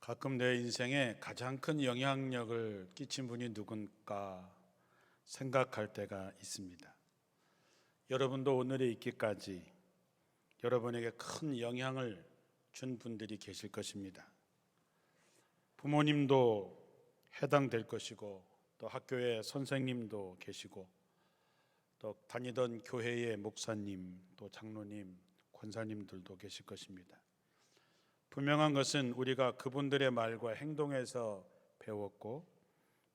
가끔 내 인생에 가장 큰 영향력을 끼친 분이 누군가 생각할 때가 있습니다. 여러분도 오늘에 있기까지 여러분에게 큰 영향을 준 분들이 계실 것입니다. 부모님도 해당될 것이고, 또 학교의 선생님도 계시고, 또 다니던 교회의 목사님, 또 장로님, 권사님들도 계실 것입니다. 분명한 것은 우리가 그분들의 말과 행동에서 배웠고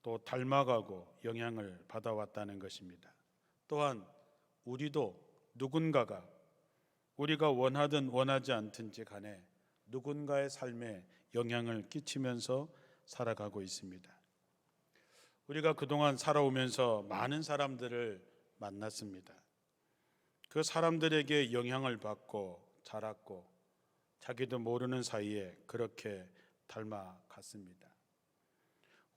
또 닮아가고 영향을 받아왔다는 것입니다. 또한 우리도 누군가가 우리가 원하든 원하지 않든지 간에 누군가의 삶에 영향을 끼치면서 살아가고 있습니다. 우리가 그동안 살아오면서 많은 사람들을 만났습니다. 그 사람들에게 영향을 받고 자랐고 자기도 모르는 사이에 그렇게 닮아갔습니다.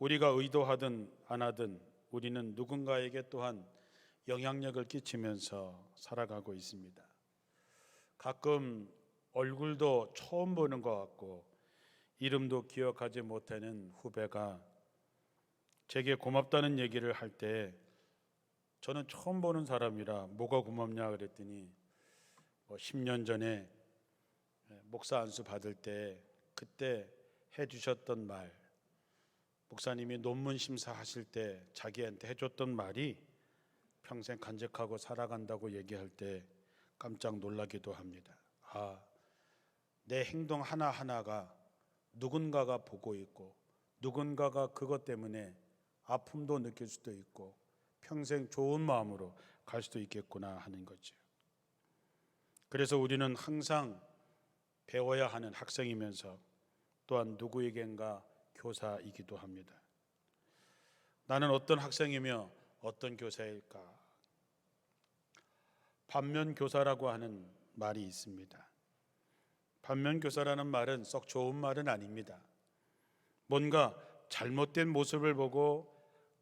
우리가 의도하든 안 하든 우리는 누군가에게 또한 영향력을 끼치면서 살아가고 있습니다. 가끔 얼굴도 처음 보는 것 같고 이름도 기억하지 못하는 후배가 제게 고맙다는 얘기를 할 때 저는 처음 보는 사람이라 뭐가 고맙냐 그랬더니 10년 전에 목사 안수 받을 때 그때 해주셨던 말, 목사님이 논문 심사하실 때 자기한테 해줬던 말이 평생 간직하고 살아간다고 얘기할 때 깜짝 놀라기도 합니다. 내 행동 하나하나가 누군가가 보고 있고 누군가가 그것 때문에 아픔도 느낄 수도 있고 평생 좋은 마음으로 갈 수도 있겠구나 하는 거죠. 그래서 우리는 항상 배워야 하는 학생이면서 또한 누구에겐가 교사이기도 합니다. 나는 어떤 학생이며 어떤 교사일까? 반면교사라고 하는 말이 있습니다. 반면교사라는 말은 썩 좋은 말은 아닙니다. 뭔가 잘못된 모습을 보고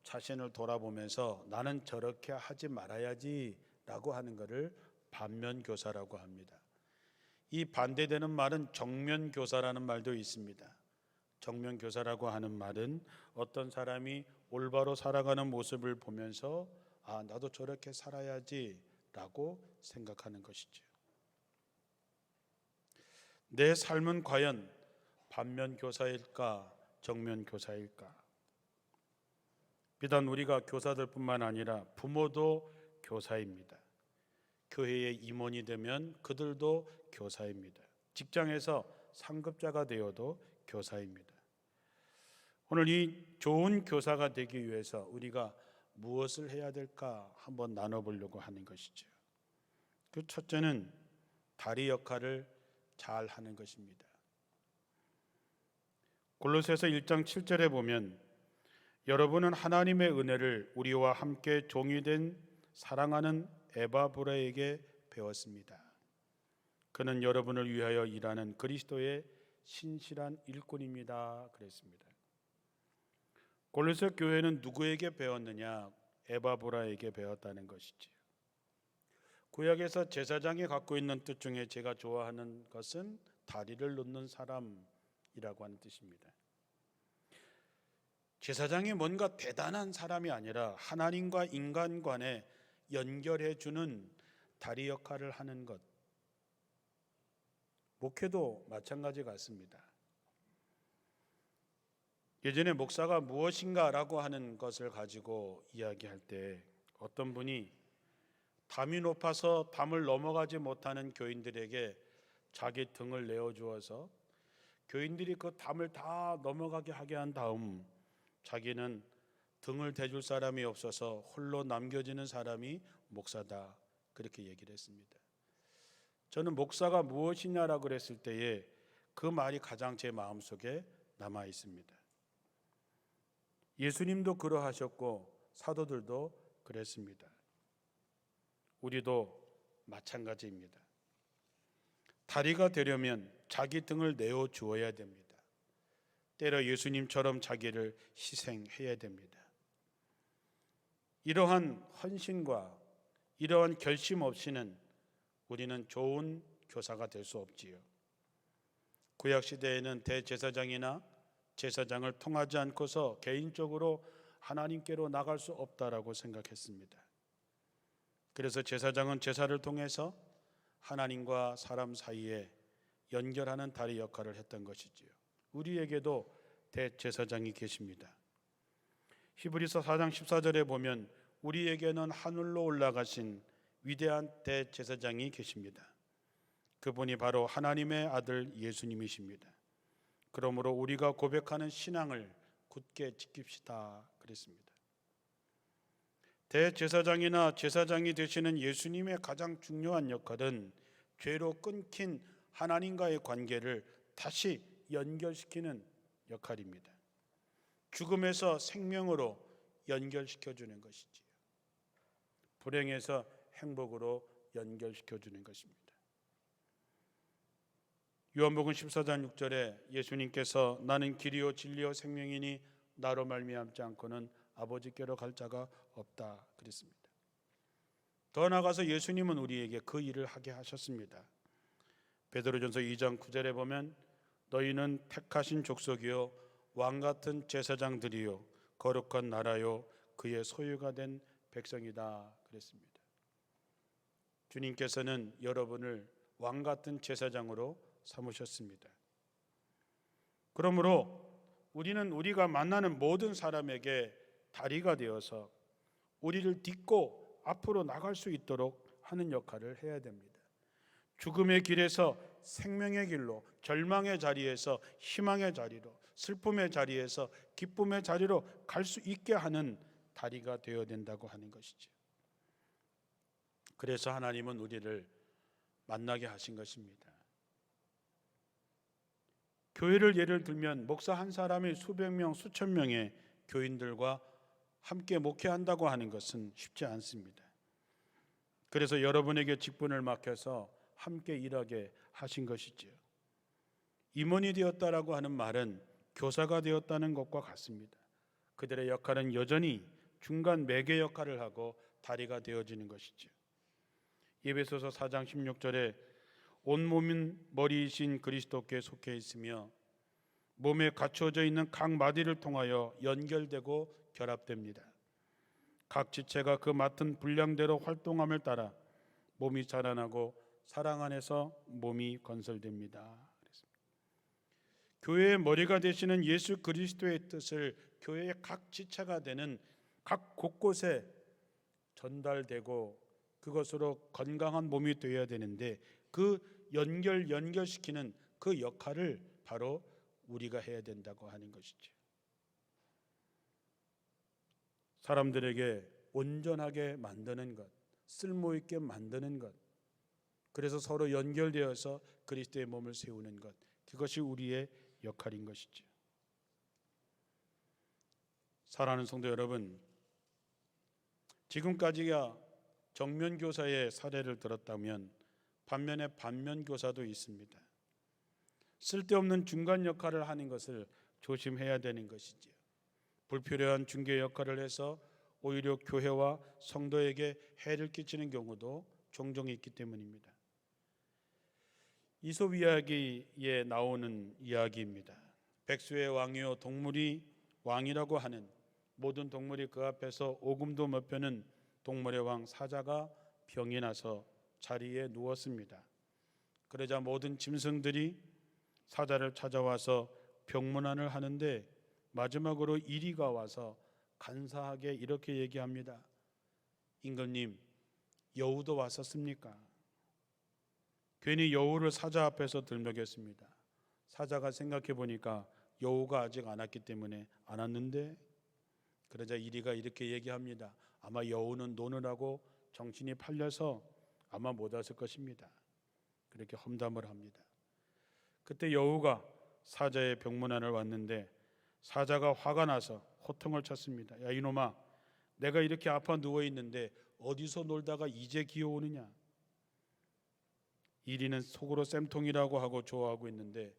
자신을 돌아보면서 나는 저렇게 하지 말아야지 라고 하는 것을 반면교사라고 합니다. 이 반대되는 말은 정면교사라는 말도 있습니다. 정면교사라고 하는 말은 어떤 사람이 올바로 살아가는 모습을 보면서 나도 저렇게 살아야지 라고 생각하는 것이죠. 내 삶은 과연 반면교사일까 정면교사일까? 비단 우리가 교사들뿐만 아니라 부모도 교사입니다. 교회의 임원이 되면 그들도 교사입니다. 직장에서 상급자가 되어도 교사입니다. 오늘 이 좋은 교사가 되기 위해서 우리가 무엇을 해야 될까 한번 나눠보려고 하는 것이죠. 그 첫째는 다리 역할을 잘 하는 것입니다. 골로새서 1장 7절에 보면 여러분은 하나님의 은혜를 우리와 함께 종이 된 사랑하는 에바브라에게 배웠습니다. 그는 여러분을 위하여 일하는 그리스도의 신실한 일꾼입니다. 그랬습니다. 골로새 교회는 누구에게 배웠느냐? 에바브라에게 배웠다는 것이지요. 구약에서 제사장이 갖고 있는 뜻 중에 제가 좋아하는 것은 다리를 놓는 사람이라고 하는 뜻입니다. 제사장이 뭔가 대단한 사람이 아니라 하나님과 인간 간에 연결해 주는 다리 역할을 하는 것. 목회도 마찬가지 같습니다. 예전에 목사가 무엇인가라고 하는 것을 가지고 이야기할 때 어떤 분이 담이 높아서 담을 넘어가지 못하는 교인들에게 자기 등을 내어주어서 교인들이 그 담을 다 넘어가게 하게 한 다음 자기는 등을 대줄 사람이 없어서 홀로 남겨지는 사람이 목사다, 그렇게 얘기를 했습니다. 저는 목사가 무엇이냐라고 그랬을 때에 그 말이 가장 제 마음속에 남아 있습니다. 예수님도 그러하셨고 사도들도 그랬습니다. 우리도 마찬가지입니다. 다리가 되려면 자기 등을 내어 주어야 됩니다. 때로 예수님처럼 자기를 희생해야 됩니다. 이러한 헌신과 이러한 결심 없이는 우리는 좋은 교사가 될 수 없지요. 구약 시대에는 대제사장이나 제사장을 통하지 않고서 개인적으로 하나님께로 나갈 수 없다라고 생각했습니다. 그래서 제사장은 제사를 통해서 하나님과 사람 사이에 연결하는 다리 역할을 했던 것이지요. 우리에게도 대제사장이 계십니다. 히브리서 4장 14절에 보면 우리에게는 하늘로 올라가신 위대한 대제사장이 계십니다. 그분이 바로 하나님의 아들 예수님이십니다. 그러므로 우리가 고백하는 신앙을 굳게 지킵시다 그랬습니다. 대제사장이나 제사장이 되시는 예수님의 가장 중요한 역할은 죄로 끊긴 하나님과의 관계를 다시 연결시키는 역할입니다. 죽음에서 생명으로 연결시켜주는 것이지요. 불행에서 행복으로 연결시켜주는 것입니다. 요한복음 14장 6절에 예수님께서 나는 길이요 진리요 생명이니 나로 말미암지 않고는 아버지께로 갈 자가 없다 그랬습니다. 더 나아가서 예수님은 우리에게 그 일을 하게 하셨습니다. 베드로전서 2장 9절에 보면 너희는 택하신 족속이요 왕같은 제사장들이요 거룩한 나라요 그의 소유가 된 백성이다 그랬습니다. 주님께서는 여러분을 왕같은 제사장으로 삼으셨습니다. 그러므로 우리는 우리가 만나는 모든 사람에게 다리가 되어서 우리를 딛고 앞으로 나갈 수 있도록 하는 역할을 해야 됩니다. 죽음의 길에서 생명의 길로, 절망의 자리에서 희망의 자리로, 슬픔의 자리에서 기쁨의 자리로 갈 수 있게 하는 다리가 되어야 된다고 하는 것이죠. 그래서 하나님은 우리를 만나게 하신 것입니다. 교회를 예를 들면 목사 한 사람이 수백 명, 수천 명의 교인들과 함께 목회한다고 하는 것은 쉽지 않습니다. 그래서 여러분에게 직분을 맡겨서 함께 일하게 하신 것이지요. 임원이 되었다라고 하는 말은 교사가 되었다는 것과 같습니다. 그들의 역할은 여전히 중간 매개 역할을 하고 다리가 되어지는 것이죠. 에베소서 4장 16절에 온몸인 머리이신 그리스도께 속해 있으며 몸에 갖춰져 있는 각 마디를 통하여 연결되고 결합됩니다. 각 지체가 그 맡은 분량대로 활동함을 따라 몸이 자라나고 사랑 안에서 몸이 건설됩니다. 교회의 머리가 되시는 예수 그리스도의 뜻을 교회의 각 지체가 되는 각 곳곳에 전달되고 그것으로 건강한 몸이 되어야 되는데 그 연결시키는 그 역할을 바로 우리가 해야 된다고 하는 것이죠. 사람들에게 온전하게 만드는 것, 쓸모 있게 만드는 것, 그래서 서로 연결되어서 그리스도의 몸을 세우는 것, 그것이 우리의 역할인 것이죠. 사랑하는 성도 여러분, 지금까지야 정면교사의 사례를 들었다면 반면에 반면교사도 있습니다. 쓸데없는 중간 역할을 하는 것을 조심해야 되는 것이지요. 불필요한 중개 역할을 해서 오히려 교회와 성도에게 해를 끼치는 경우도 종종 있기 때문입니다. 이솝 이야기에 나오는 이야기입니다. 백수의 왕이요 동물이 왕이라고 하는 모든 동물이 그 앞에서 오금도 못 펴는 동물의 왕 사자가 병이 나서 자리에 누웠습니다. 그러자 모든 짐승들이 사자를 찾아와서 병문안을 하는데 마지막으로 이리가 와서 간사하게 이렇게 얘기합니다. 임금님, 여우도 왔었습니까? 괜히 여우를 사자 앞에서 들먹였습니다. 사자가 생각해 보니까 여우가 아직 안 왔기 때문에 안 왔는데, 그러자 이리가 이렇게 얘기합니다. 아마 여우는 노느라고 정신이 팔려서 아마 못 왔을 것입니다. 그렇게 험담을 합니다. 그때 여우가 사자의 병문안을 왔는데 사자가 화가 나서 호통을 쳤습니다. 야 이놈아, 내가 이렇게 아파 누워 있는데 어디서 놀다가 이제 기어오느냐. 이리는 속으로 쌤통이라고 하고 좋아하고 있는데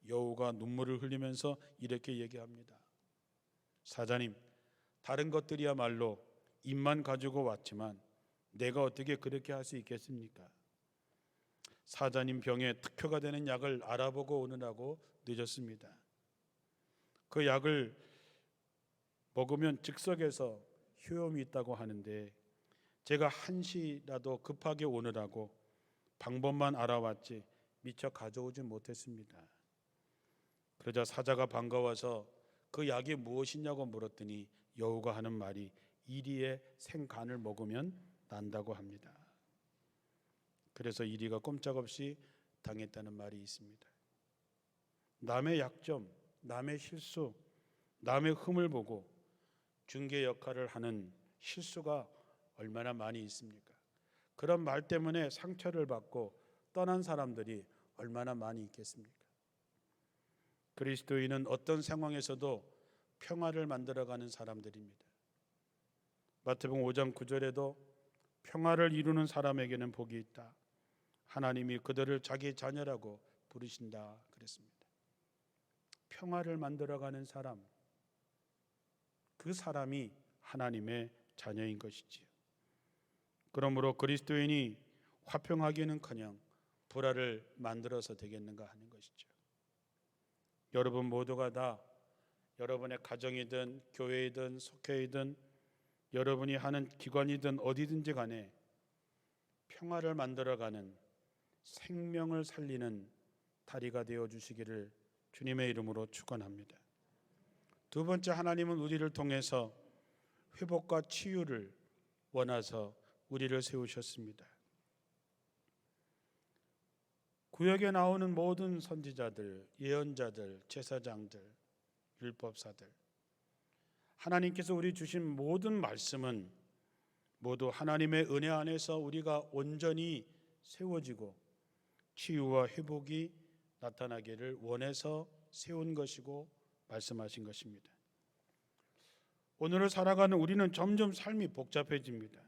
여우가 눈물을 흘리면서 이렇게 얘기합니다. 사자님, 다른 것들이야말로 입만 가지고 왔지만 내가 어떻게 그렇게 할 수 있겠습니까? 사자님 병에 특효가 되는 약을 알아보고 오느라고 늦었습니다. 그 약을 먹으면 즉석에서 효험이 있다고 하는데 제가 한시라도 급하게 오느라고 방법만 알아왔지 미처 가져오지 못했습니다. 그러자 사자가 반가워서 그 약이 무엇이냐고 물었더니 여우가 하는 말이 이리의 생간을 먹으면 난다고 합니다. 그래서 이리가 꼼짝없이 당했다는 말이 있습니다. 남의 약점, 남의 실수, 남의 흠을 보고 중개 역할을 하는 실수가 얼마나 많이 있습니까? 그런 말 때문에 상처를 받고 떠난 사람들이 얼마나 많이 있겠습니까? 그리스도인은 어떤 상황에서도 평화를 만들어가는 사람들입니다. 마태복음 5장 9절에도 평화를 이루는 사람에게는 복이 있다. 하나님이 그들을 자기 자녀라고 부르신다 그랬습니다. 평화를 만들어가는 사람, 그 사람이 하나님의 자녀인 것이지요. 그러므로 그리스도인이 화평하기는커녕 불화를 만들어서 되겠는가 하는 것이죠. 여러분 모두가 다 여러분의 가정이든 교회이든 속회이든 여러분이 하는 기관이든 어디든지 간에 평화를 만들어가는 생명을 살리는 다리가 되어 주시기를 주님의 이름으로 축원합니다. 두 번째, 하나님은 우리를 통해서 회복과 치유를 원하서 우리를 세우셨습니다. 구약에 나오는 모든 선지자들, 예언자들, 제사장들, 율법사들, 하나님께서 우리 주신 모든 말씀은 모두 하나님의 은혜 안에서 우리가 온전히 세워지고 치유와 회복이 나타나기를 원해서 세운 것이고 말씀하신 것입니다. 오늘을 살아가는 우리는 점점 삶이 복잡해집니다.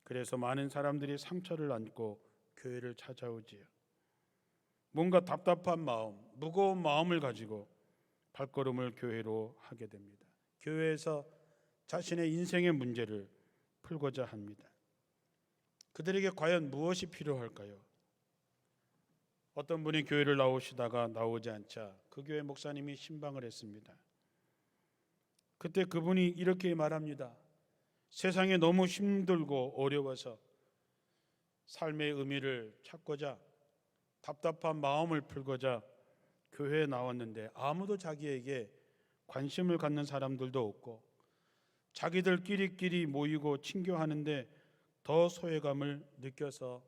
그래서 많은 사람들이 상처를 안고 교회를 찾아오지요. 뭔가 답답한 마음, 무거운 마음을 가지고 발걸음을 교회로 하게 됩니다. 교회에서 자신의 인생의 문제를 풀고자 합니다. 그들에게 과연 무엇이 필요할까요? 어떤 분이 교회를 나오시다가 나오지 않자 그 교회 목사님이 신방을 했습니다. 그때 그분이 이렇게 말합니다. 세상에 너무 힘들고 어려워서 삶의 의미를 찾고자 답답한 마음을 풀고자 교회에 나왔는데 아무도 자기에게 관심을 갖는 사람들도 없고 자기들끼리 모이고 친교하는데 더 소외감을 느껴서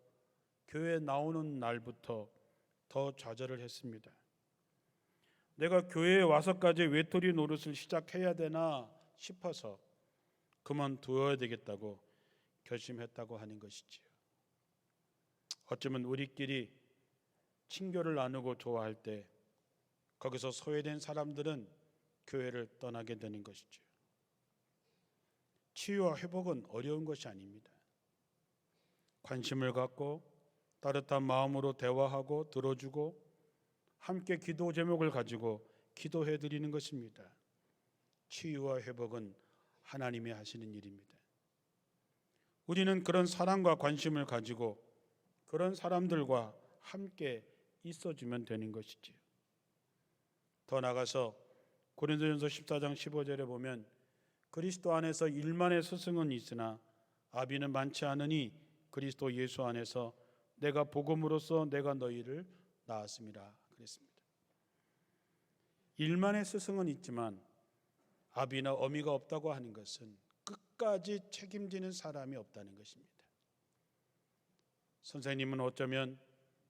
교회에 나오는 날부터 더 좌절을 했습니다. 내가 교회에 와서까지 외톨이 노릇을 시작해야 되나 싶어서 그만두어야 되겠다고 결심했다고 하는 것이지요. 어쩌면 우리끼리 친교를 나누고 좋아할 때 거기서 소외된 사람들은 교회를 떠나게 되는 것이죠. 치유와 회복은 어려운 것이 아닙니다. 관심을 갖고 따뜻한 마음으로 대화하고 들어주고 함께 기도 제목을 가지고 기도해 드리는 것입니다. 치유와 회복은 하나님이 하시는 일입니다. 우리는 그런 사랑과 관심을 가지고 그런 사람들과 함께 있어주면 되는 것이지요. 더 나아가서 고린도전서 14장 15절에 보면 그리스도 안에서 일만의 스승은 있으나 아비는 많지 않으니 그리스도 예수 안에서 내가 복음으로써 내가 너희를 낳았음이라 그랬습니다. 일만의 스승은 있지만 아비나 어미가 없다고 하는 것은 끝까지 책임지는 사람이 없다는 것입니다. 선생님은 어쩌면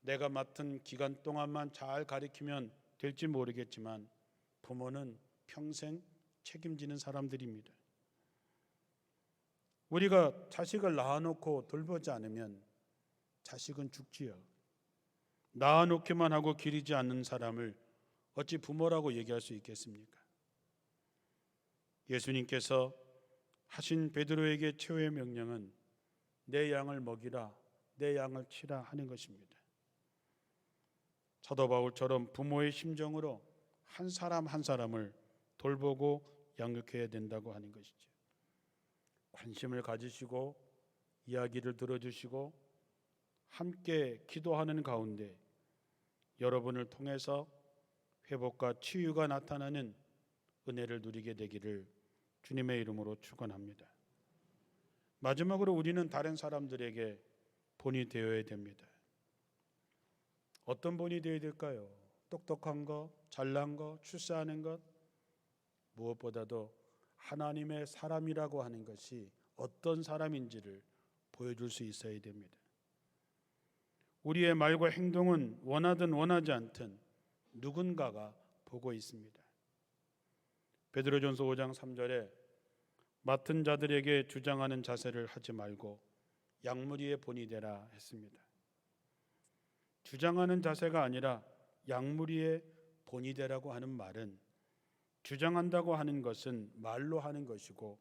내가 맡은 기간 동안만 잘 가르치면 될지 모르겠지만 부모는 평생 책임지는 사람들입니다. 우리가 자식을 낳아놓고 돌보지 않으면 자식은 죽지요. 낳아놓기만 하고 기르지 않는 사람을 어찌 부모라고 얘기할 수 있겠습니까? 예수님께서 하신 베드로에게 최후의 명령은 내 양을 먹이라, 내 양을 치라 하는 것입니다. 사도 바울처럼 부모의 심정으로 한 사람 한 사람을 돌보고 양육해야 된다고 하는 것이죠. 관심을 가지시고 이야기를 들어주시고 함께 기도하는 가운데 여러분을 통해서 회복과 치유가 나타나는 은혜를 누리게 되기를 주님의 이름으로 축원합니다. 마지막으로 우리는 다른 사람들에게 본이 되어야 됩니다. 어떤 본이 되어야 될까요? 똑똑한 것, 잘난 것, 출세하는 것, 무엇보다도 하나님의 사람이라고 하는 것이 어떤 사람인지를 보여줄 수 있어야 됩니다. 우리의 말과 행동은 원하든 원하지 않든 누군가가 보고 있습니다. 베드로전서 5장 3절에 맡은 자들에게 주장하는 자세를 하지 말고 양무리의 본이 되라 했습니다. 주장하는 자세가 아니라 양무리의 본이 되라고 하는 말은, 주장한다고 하는 것은 말로 하는 것이고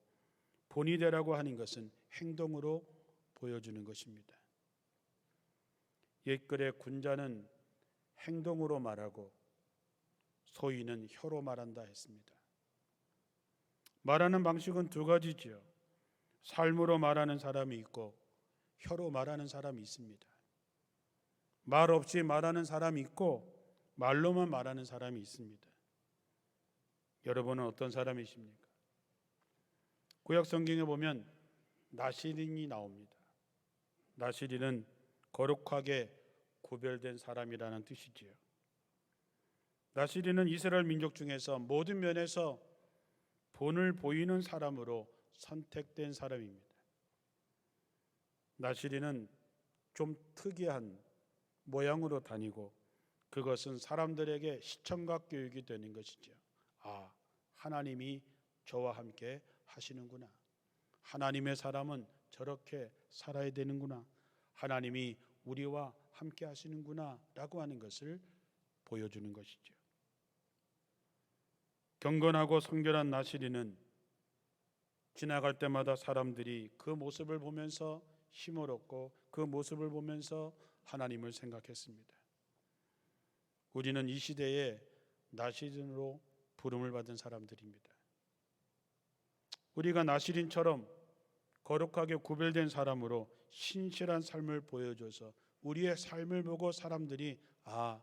본이 되라고 하는 것은 행동으로 보여주는 것입니다. 옛글에 군자는 행동으로 말하고 소인은 혀로 말한다 했습니다. 말하는 방식은 두 가지지요. 삶으로 말하는 사람이 있고 혀로 말하는 사람이 있습니다. 말 없이 말하는 사람이 있고 말로만 말하는 사람이 있습니다. 여러분은 어떤 사람이십니까? 구약 성경에 보면 나시린이 나옵니다. 나시린은 거룩하게 구별된 사람이라는 뜻이지요. 나시린은 이스라엘 민족 중에서 모든 면에서 본을 보이는 사람으로 선택된 사람입니다. 나시린은 좀 특이한 모양으로 다니고 그것은 사람들에게 시청각 교육이 되는 것이죠. 아, 하나님이 저와 함께 하시는구나. 하나님의 사람은 저렇게 살아야 되는구나. 하나님이 우리와 함께 하시는구나 라고 하는 것을 보여주는 것이죠. 경건하고 성결한 나시린은 지나갈 때마다 사람들이 그 모습을 보면서 힘을 얻고 그 모습을 보면서 하나님을 생각했습니다. 우리는 이 시대에 나시린으로 부름을 받은 사람들입니다. 우리가 나시린처럼 거룩하게 구별된 사람으로 신실한 삶을 보여줘서 우리의 삶을 보고 사람들이 아,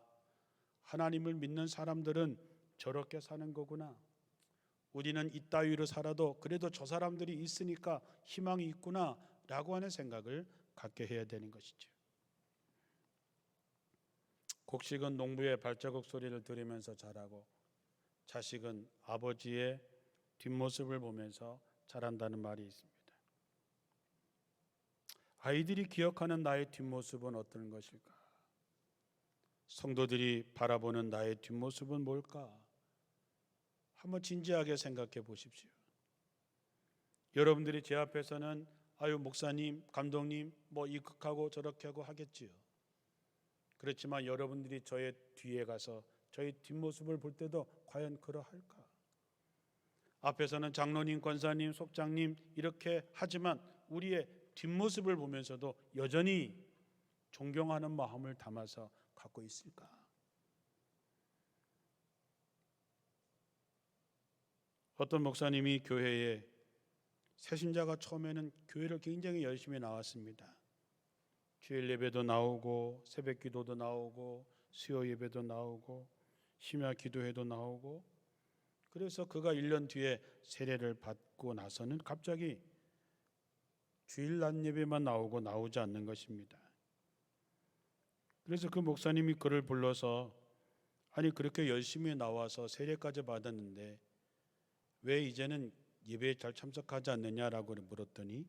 하나님을 믿는 사람들은 저렇게 사는 거구나. 우리는 이따위로 살아도 그래도 저 사람들이 있으니까 희망이 있구나 라고 하는 생각을 갖게 해야 되는 것이죠. 곡식은 농부의 발자국 소리를 들으면서 자라고 자식은 아버지의 뒷모습을 보면서 자란다는 말이 있습니다. 아이들이 기억하는 나의 뒷모습은 어떤 것일까? 성도들이 바라보는 나의 뒷모습은 뭘까? 한번 진지하게 생각해 보십시오. 여러분들이 제 앞에서는 아유 목사님, 감독님 뭐 이극하고 저렇게 하고 하겠지요. 그렇지만 여러분들이 저의 뒤에 가서 저의 뒷모습을 볼 때도 과연 그러할까? 앞에서는 장로님, 권사님, 속장님 이렇게 하지만 우리의 뒷모습을 보면서도 여전히 존경하는 마음을 담아서 갖고 있을까? 어떤 목사님이 교회에 새신자가 처음에는 교회를 굉장히 열심히 나왔습니다. 주일 예배도 나오고 새벽 기도도 나오고 수요 예배도 나오고 심야 기도회도 나오고 그래서 그가 1년 뒤에 세례를 받고 나서는 갑자기 주일 낮 예배만 나오지 않는 것입니다. 그래서 그 목사님이 그를 불러서 아니 그렇게 열심히 나와서 세례까지 받았는데 왜 이제는 예배에 잘 참석하지 않느냐라고 물었더니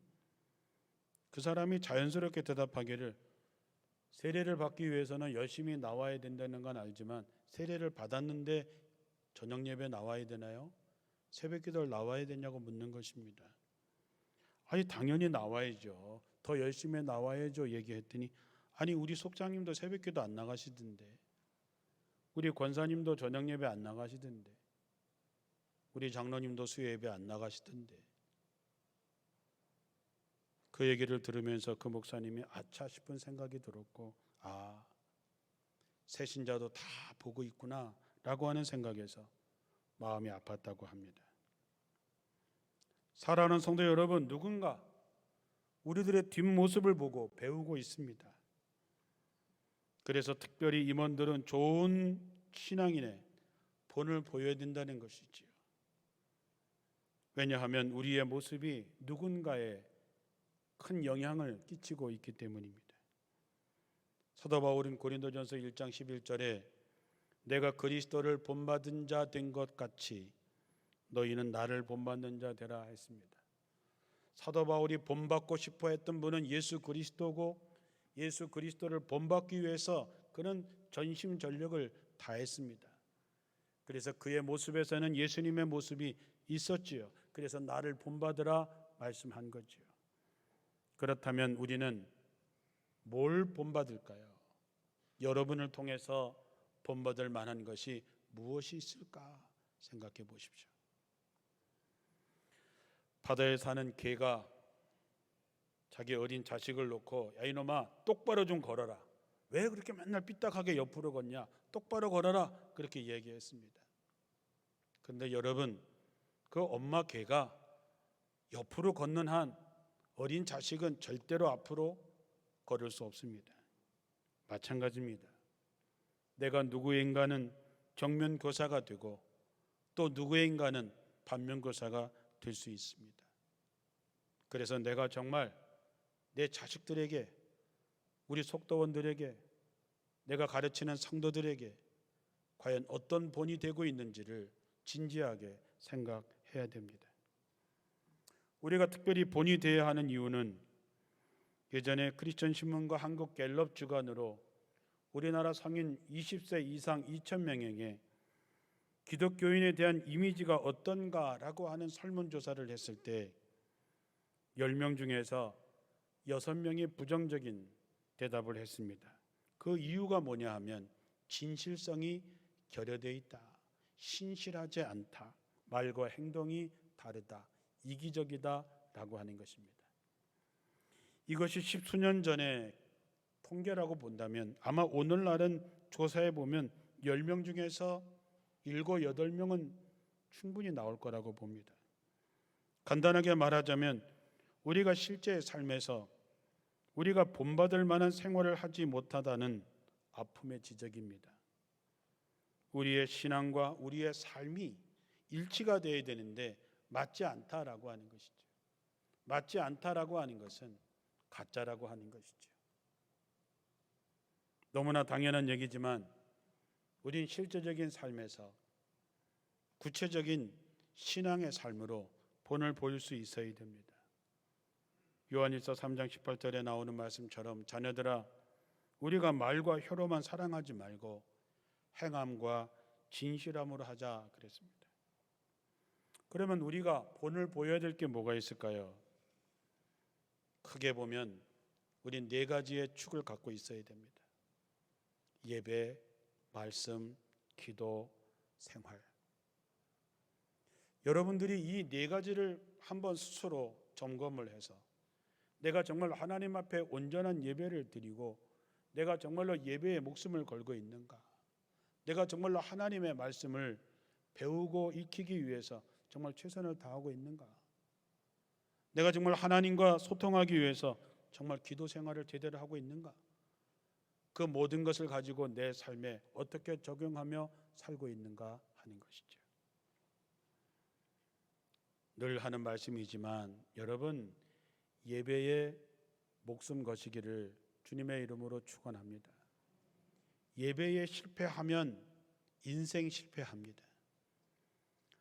그 사람이 자연스럽게 대답하기를 세례를 받기 위해서는 열심히 나와야 된다는 건 알지만 세례를 받았는데 저녁 예배 나와야 되나요? 새벽 기도를 나와야 되냐고 묻는 것입니다. 아니 당연히 나와야죠. 더 열심히 나와야죠 얘기했더니 아니 우리 속장님도 새벽 기도 안 나가시던데 우리 권사님도 저녁 예배 안 나가시던데 우리 장로님도 수요 예배 안 나가시던데 그 얘기를 들으면서 그 목사님이 아차 싶은 생각이 들었고 아 새신자도 다 보고 있구나 라고 하는 생각에서 마음이 아팠다고 합니다. 사랑하는 성도 여러분, 누군가 우리들의 뒷모습을 보고 배우고 있습니다. 그래서 특별히 임원들은 좋은 신앙인의 본을 보여야 된다는 것이지요. 왜냐하면 우리의 모습이 누군가에 큰 영향을 끼치고 있기 때문입니다. 사도 바울은 고린도전서 1장 11절에 내가 그리스도를 본받은 자 된 것 같이 너희는 나를 본받는 자 되라 했습니다. 사도 바울이 본받고 싶어 했던 분은 예수 그리스도고, 예수 그리스도를 본받기 위해서 그는 전심전력을 다했습니다. 그래서 그의 모습에서는 예수님의 모습이 있었지요. 그래서 나를 본받으라 말씀한 거지요. 그렇다면 우리는 뭘 본받을까요? 여러분을 통해서 본받을 만한 것이 무엇이 있을까 생각해 보십시오. 바다에 사는 개가 자기 어린 자식을 놓고 야 이놈아 똑바로 좀 걸어라. 왜 그렇게 맨날 삐딱하게 옆으로 걷냐? 똑바로 걸어라. 그렇게 얘기했습니다. 그런데 여러분, 그 엄마 개가 옆으로 걷는 한 어린 자식은 절대로 앞으로 걸을 수 없습니다. 마찬가지입니다. 내가 누구인가는 정면교사가 되고 또 누구인가는 반면교사가 될 수 있습니다. 그래서 내가 정말 내 자식들에게, 우리 속도원들에게, 내가 가르치는 성도들에게 과연 어떤 본이 되고 있는지를 진지하게 생각해야 됩니다. 우리가 특별히 본이 되어야 하는 이유는 예전에 크리스천 신문과 한국 갤럽 주간으로 우리나라 성인 20세 이상 2,000명에게 기독교인에 대한 이미지가 어떤가라고 하는 설문조사를 했을 때 10명 중에서 6명이 부정적인 대답을 했습니다. 그 이유가 뭐냐 하면 진실성이 결여되어 있다, 신실하지 않다, 말과 행동이 다르다, 이기적이다 라고 하는 것입니다. 이것이 10수년 전에 통계라고 본다면 아마 오늘날은 조사해 보면 10명 중에서 7, 8명은 충분히 나올 거라고 봅니다. 간단하게 말하자면 우리가 실제 삶에서 우리가 본받을 만한 생활을 하지 못하다는 아픔의 지적입니다. 우리의 신앙과 우리의 삶이 일치가 되어야 되는데 맞지 않다라고 하는 것이죠. 맞지 않다라고 하는 것은 가짜라고 하는 것이죠. 너무나 당연한 얘기지만 우린 실제적인 삶에서 구체적인 신앙의 삶으로 본을 보일 수 있어야 됩니다. 요한일서 3장 18절에 나오는 말씀처럼 자녀들아 우리가 말과 혀로만 사랑하지 말고 행함과 진실함으로 하자 그랬습니다. 그러면 우리가 본을 보여야 될 게 뭐가 있을까요? 크게 보면 우린 4가지의 축을 갖고 있어야 됩니다. 예배, 말씀, 기도, 생활. 여러분들이 이 4가지를 한번 스스로 점검을 해서 내가 정말 하나님 앞에 온전한 예배를 드리고 내가 정말로 예배에 목숨을 걸고 있는가? 내가 정말로 하나님의 말씀을 배우고 익히기 위해서 정말 최선을 다하고 있는가? 내가 정말 하나님과 소통하기 위해서 정말 기도 생활을 제대로 하고 있는가? 그 모든 것을 가지고 내 삶에 어떻게 적용하며 살고 있는가 하는 것이죠. 늘 하는 말씀이지만 여러분 예배에 목숨 거시기를 주님의 이름으로 축원합니다. 예배에 실패하면 인생 실패합니다.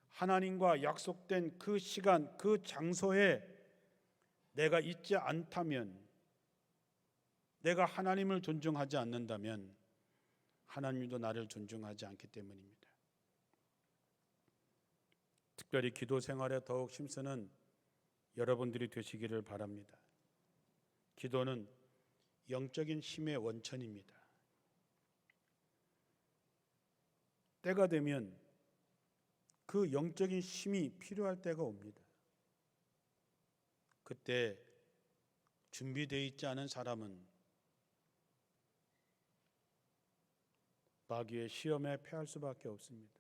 하나님과 약속된 그 시간, 그 장소에 내가 있지 않다면, 내가 하나님을 존중하지 않는다면 하나님도 나를 존중하지 않기 때문입니다. 특별히 기도 생활에 더욱 힘쓰는 여러분들이 되시기를 바랍니다. 기도는 영적인 힘의 원천입니다. 때가 되면 그 영적인 힘이 필요할 때가 옵니다. 그때 준비되어 있지 않은 사람은 마귀의 시험에 패할 수밖에 없습니다.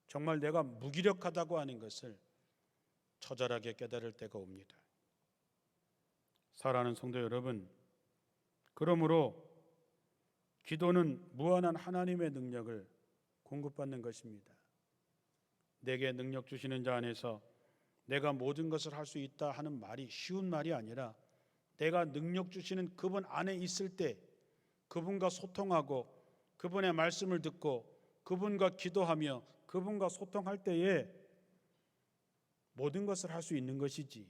정말 내가 무기력하다고 하는 것을 처절하게 깨달을 때가 옵니다. 사랑하는 성도 여러분, 그러므로 기도는 무한한 하나님의 능력을 공급받는 것입니다. 내게 능력 주시는 자 안에서 내가 모든 것을 할 수 있다 하는 말이 쉬운 말이 아니라 내가 능력 주시는 그분 안에 있을 때 그분과 소통하고 그분의 말씀을 듣고 그분과 기도하며 그분과 소통할 때에 모든 것을 할 수 있는 것이지,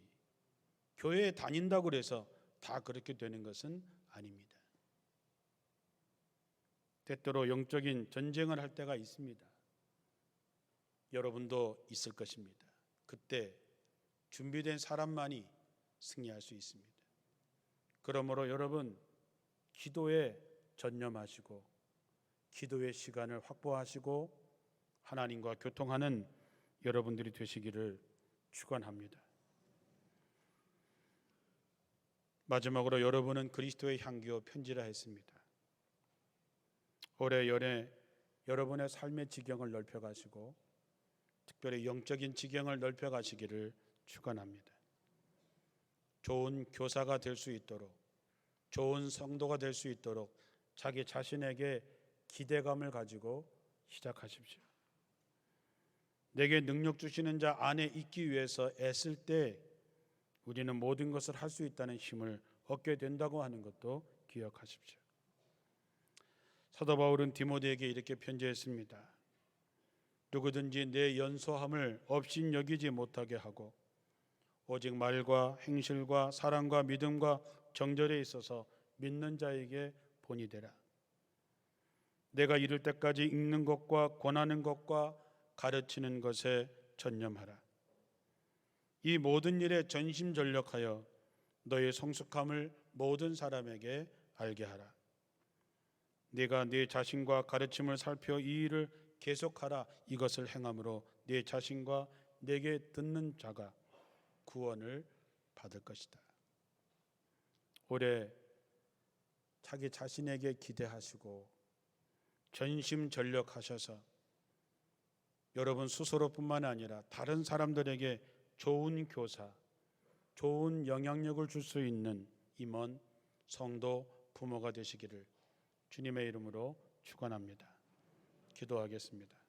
교회에 다닌다고 해서 다 그렇게 되는 것은 아닙니다. 때때로 영적인 전쟁을 할 때가 있습니다. 여러분도 있을 것입니다. 그때 준비된 사람만이 승리할 수 있습니다. 그러므로 여러분, 기도에 전념하시고 기도의 시간을 확보하시고 하나님과 교통하는 여러분들이 되시기를 축원합니다. 마지막으로 여러분은 그리스도의 향기요 편지라 했습니다. 올해 여러분의 삶의 지경을 넓혀가시고 특별히 영적인 지경을 넓혀가시기를 축원합니다. 좋은 교사가 될 수 있도록, 좋은 성도가 될 수 있도록 자기 자신에게 기대감을 가지고 시작하십시오. 내게 능력 주시는 자 안에 있기 위해서 애쓸 때 우리는 모든 것을 할 수 있다는 힘을 얻게 된다고 하는 것도 기억하십시오. 사도 바울은 디모데에게 이렇게 편지했습니다. 누구든지 내 연소함을 업신여기지 못하게 하고 오직 말과 행실과 사랑과 믿음과 정절에 있어서 믿는 자에게 본이 되라. 내가 이를 때까지 읽는 것과 권하는 것과 가르치는 것에 전념하라. 이 모든 일에 전심전력하여 너의 성숙함을 모든 사람에게 알게 하라. 네가 네 자신과 가르침을 살펴 이 일을 계속하라. 이것을 행함으로 네 자신과 내게 듣는 자가 구원을 받을 것이다. 올해 자기 자신에게 기대하시고 전심전력하셔서 여러분 스스로뿐만 아니라 다른 사람들에게 좋은 교사, 좋은 영향력을 줄 수 있는 임원, 성도, 부모가 되시기를 주님의 이름으로 축원합니다. 기도하겠습니다.